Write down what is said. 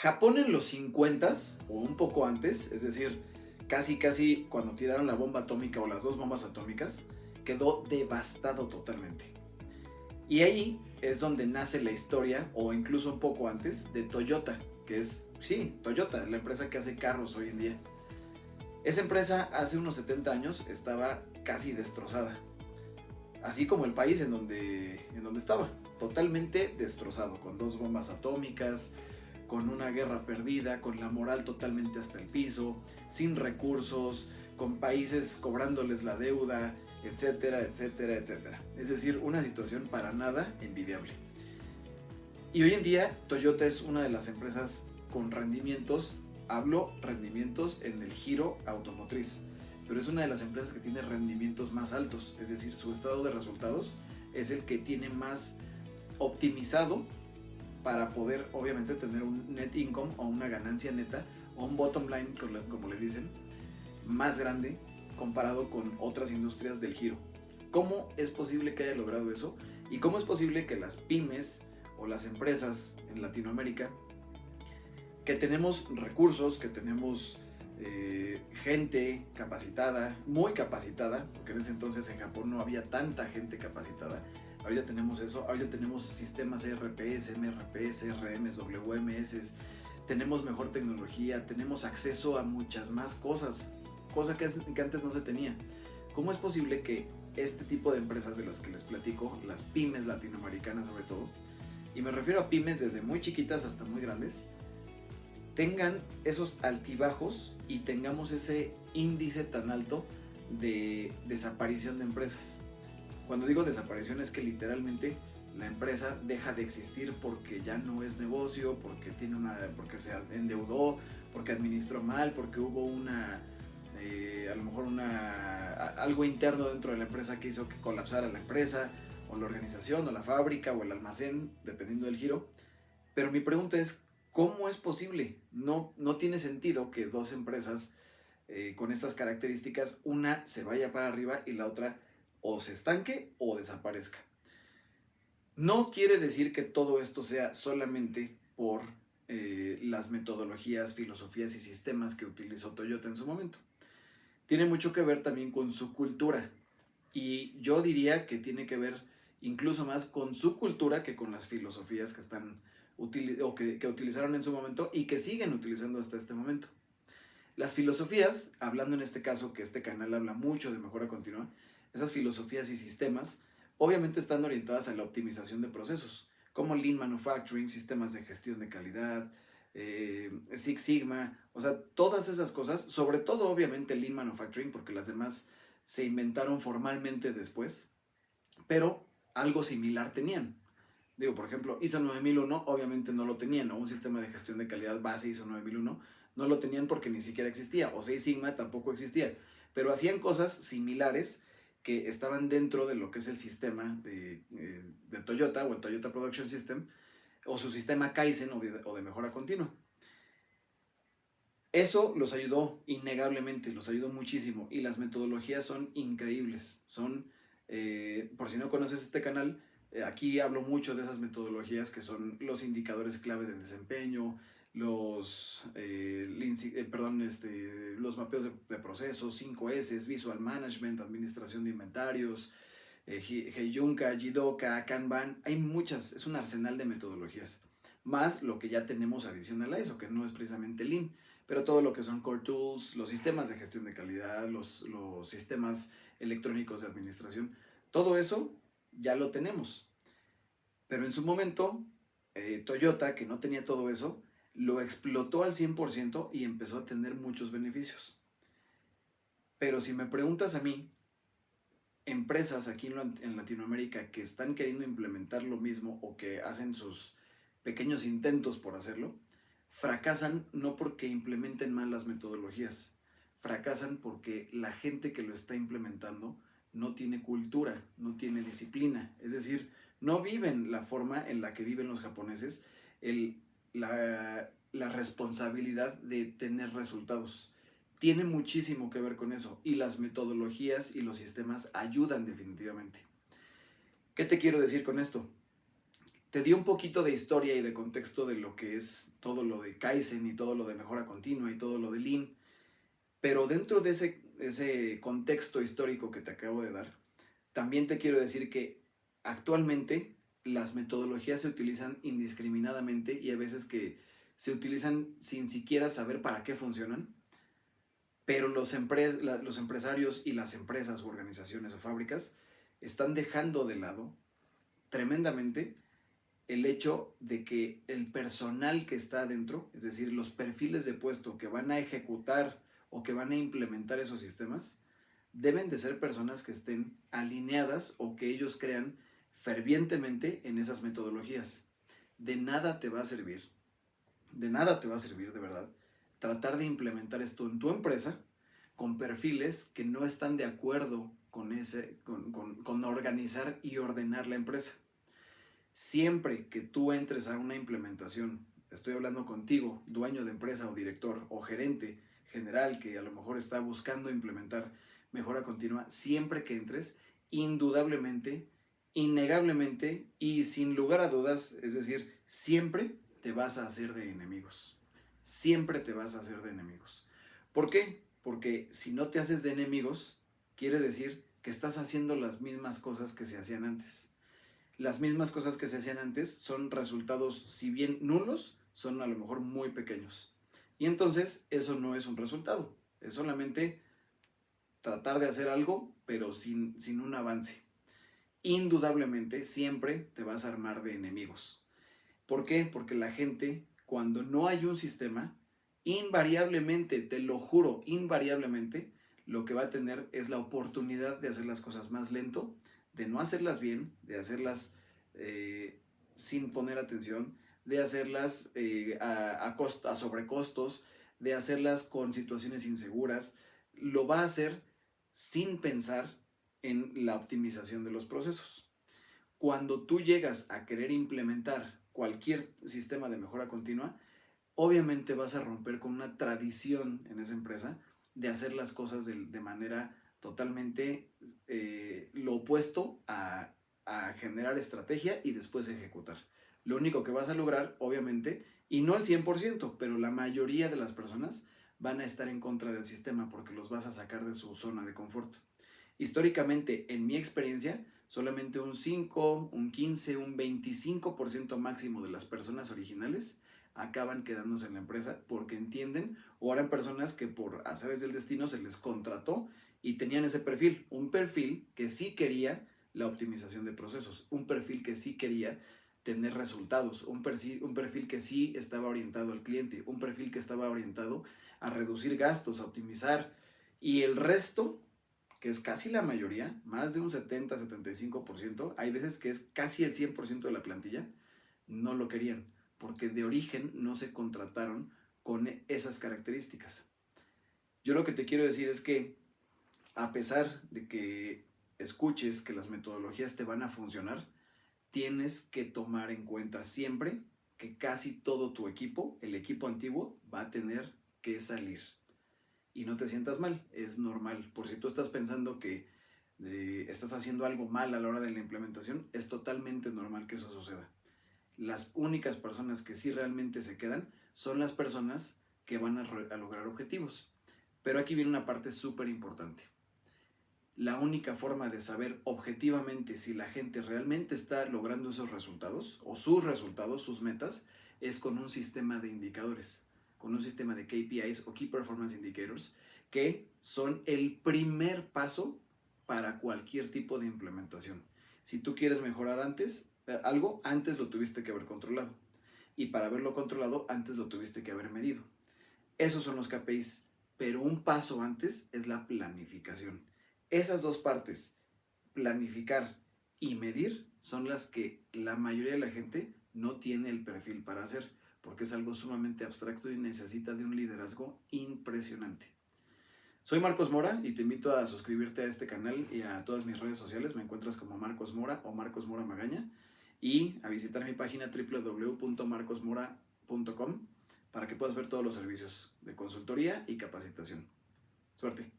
Japón en los 50 o un poco antes, es decir, casi cuando tiraron la bomba atómica o las dos bombas atómicas, quedó devastado totalmente. Y ahí es donde nace la historia, o incluso un poco antes, de Toyota, que es, sí, Toyota, la empresa que hace carros hoy en día. Esa empresa hace unos 70 años estaba casi destrozada, así como el país en donde estaba, totalmente destrozado, con dos bombas atómicas, con una guerra perdida, con la moral totalmente hasta el piso, sin recursos, con países cobrándoles la deuda, etcétera, etcétera, etcétera. Es decir, una situación para nada envidiable. Y hoy en día Toyota es una de las empresas con rendimientos, hablo rendimientos en el giro automotriz, pero es una de las empresas que tiene rendimientos más altos, es decir, su estado de resultados es el que tiene más optimizado para poder obviamente tener un net income o una ganancia neta o un bottom line, como le dicen, más grande comparado con otras industrias del giro. ¿Cómo es posible que haya logrado eso? ¿Y cómo es posible que las pymes o las empresas en Latinoamérica, que tenemos recursos, que tenemos gente capacitada, muy capacitada, porque en ese entonces en Japón no había tanta gente capacitada, ahorita tenemos eso, ahorita tenemos sistemas ERPs, MRPs, CRMs, WMS, tenemos mejor tecnología, tenemos acceso a muchas más cosas, cosa que antes no se tenía. ¿Cómo es posible que este tipo de empresas de las que les platico, las pymes latinoamericanas sobre todo, y me refiero a pymes desde muy chiquitas hasta muy grandes, tengan esos altibajos y tengamos ese índice tan alto de desaparición de empresas? Cuando digo desaparición es que literalmente la empresa deja de existir porque ya no es negocio, porque se endeudó, porque administró mal, porque hubo a lo mejor algo interno dentro de la empresa que hizo que colapsara la empresa, o la organización, o la fábrica, o el almacén, dependiendo del giro. Pero mi pregunta es, ¿cómo es posible? No tiene sentido que dos empresas con estas características, una se vaya para arriba y la otra o se estanque o desaparezca. No quiere decir que todo esto sea solamente por las metodologías, filosofías y sistemas que utilizó Toyota en su momento. Tiene mucho que ver también con su cultura. Y yo diría que tiene que ver incluso más con su cultura que con las filosofías que están que utilizaron en su momento y que siguen utilizando hasta este momento. Las filosofías, hablando en este caso que este canal habla mucho de mejora continua, esas filosofías y sistemas obviamente están orientadas a la optimización de procesos, como Lean Manufacturing, sistemas de gestión de calidad, Six Sigma, o sea, todas esas cosas, sobre todo obviamente Lean Manufacturing, porque las demás se inventaron formalmente después, pero algo similar tenían. Digo, por ejemplo, ISO 9001 obviamente no lo tenían, o un sistema de gestión de calidad base ISO 9001 no lo tenían porque ni siquiera existía, o Six Sigma tampoco existía, pero hacían cosas similares que estaban dentro de lo que es el sistema de Toyota, o el Toyota Production System, o su sistema Kaizen, o de mejora continua. Eso los ayudó innegablemente, los ayudó muchísimo, y las metodologías son increíbles. Por si no conoces este canal, aquí hablo mucho de esas metodologías que son los indicadores clave del desempeño, los mapeos de procesos, 5S, Visual Management, administración de inventarios, Heijunka, Jidoka, Kanban. Hay muchas, es un arsenal de metodologías, más lo que ya tenemos adicional a eso, que no es precisamente Lean, pero todo lo que son Core Tools, los sistemas de gestión de calidad, los sistemas electrónicos de administración, todo eso ya lo tenemos. Pero en su momento, Toyota, que no tenía todo eso, lo explotó al 100% y empezó a tener muchos beneficios. Pero si me preguntas a mí, empresas aquí en Latinoamérica que están queriendo implementar lo mismo o que hacen sus pequeños intentos por hacerlo, fracasan no porque implementen mal las metodologías, fracasan porque la gente que lo está implementando no tiene cultura, no tiene disciplina, es decir, no viven la forma en la que viven los japoneses, la responsabilidad de tener resultados. Tiene muchísimo que ver con eso, y las metodologías y los sistemas ayudan definitivamente. ¿Qué te quiero decir con esto? te di un poquito de historia y de contexto de lo que es todo lo de Kaizen y todo lo de mejora continua y todo lo de Lean, pero dentro de ese contexto histórico que te acabo de dar, también te quiero decir que actualmente las metodologías se utilizan indiscriminadamente y a veces que se utilizan sin siquiera saber para qué funcionan, pero los empresarios y las empresas o organizaciones o fábricas están dejando de lado tremendamente el hecho de que el personal que está adentro, es decir, los perfiles de puesto que van a ejecutar o que van a implementar esos sistemas, deben de ser personas que estén alineadas o que ellos crean fervientemente en esas metodologías. De nada te va a servir, de nada te va a servir de verdad, tratar de implementar esto en tu empresa con perfiles que no están de acuerdo con organizar y ordenar la empresa. Siempre que tú entres a una implementación, estoy hablando contigo, dueño de empresa o director o gerente general que a lo mejor está buscando implementar mejora continua, siempre que entres, indudablemente, innegablemente y sin lugar a dudas, es decir, siempre te vas a hacer de enemigos. Siempre te vas a hacer de enemigos. ¿Por qué? Porque si no te haces de enemigos, quiere decir que estás haciendo las mismas cosas que se hacían antes. Las mismas cosas que se hacían antes son resultados, si bien nulos, son a lo mejor muy pequeños. Y entonces eso no es un resultado, es solamente tratar de hacer algo, pero sin un avance. Indudablemente siempre te vas a armar de enemigos. ¿Por qué? Porque la gente, cuando no hay un sistema, invariablemente, te lo juro, invariablemente, lo que va a tener es la oportunidad de hacer las cosas más lento, de no hacerlas bien, de hacerlas sin poner atención, de hacerlas a sobrecostos, de hacerlas con situaciones inseguras. Lo va a hacer sin pensar en la optimización de los procesos. Cuando tú llegas a querer implementar cualquier sistema de mejora continua, obviamente vas a romper con una tradición en esa empresa de hacer las cosas de manera totalmente lo opuesto a generar estrategia y después ejecutar. Lo único que vas a lograr, obviamente, y no el 100%, pero la mayoría de las personas van a estar en contra del sistema porque los vas a sacar de su zona de confort. Históricamente, en mi experiencia, solamente un 5, un 15, un 25% máximo de las personas originales acaban quedándose en la empresa porque entienden o eran personas que por azares del destino se les contrató y tenían ese perfil, un perfil que sí quería la optimización de procesos, un perfil que sí quería tener resultados, un perfil que sí estaba orientado al cliente, un perfil que estaba orientado a reducir gastos, a optimizar, y el resto, que es casi la mayoría, más de un 70-75%, hay veces que es casi el 100% de la plantilla, no lo querían, porque de origen no se contrataron con esas características. Yo lo que te quiero decir es que a pesar de que escuches que las metodologías te van a funcionar, tienes que tomar en cuenta siempre que casi todo tu equipo, el equipo antiguo, va a tener que salir. Y no te sientas mal, es normal. Por si tú estás pensando que estás haciendo algo mal a la hora de la implementación, es totalmente normal que eso suceda. Las únicas personas que sí realmente se quedan son las personas que van a lograr objetivos. Pero aquí viene una parte súper importante. La única forma de saber objetivamente si la gente realmente está logrando esos resultados o sus metas, es con un sistema de indicadores, con un sistema de KPIs o Key Performance Indicators, que son el primer paso para cualquier tipo de implementación. Si tú quieres mejorar algo, antes lo tuviste que haber controlado. Y para haberlo controlado, antes lo tuviste que haber medido. Esos son los KPIs, pero un paso antes es la planificación. Esas dos partes, planificar y medir, son las que la mayoría de la gente no tiene el perfil para hacer, porque es algo sumamente abstracto y necesita de un liderazgo impresionante. Soy Marcos Mora y te invito a suscribirte a este canal y a todas mis redes sociales. Me encuentras como Marcos Mora o Marcos Mora Magaña, y a visitar mi página www.marcosmora.com para que puedas ver todos los servicios de consultoría y capacitación. Suerte.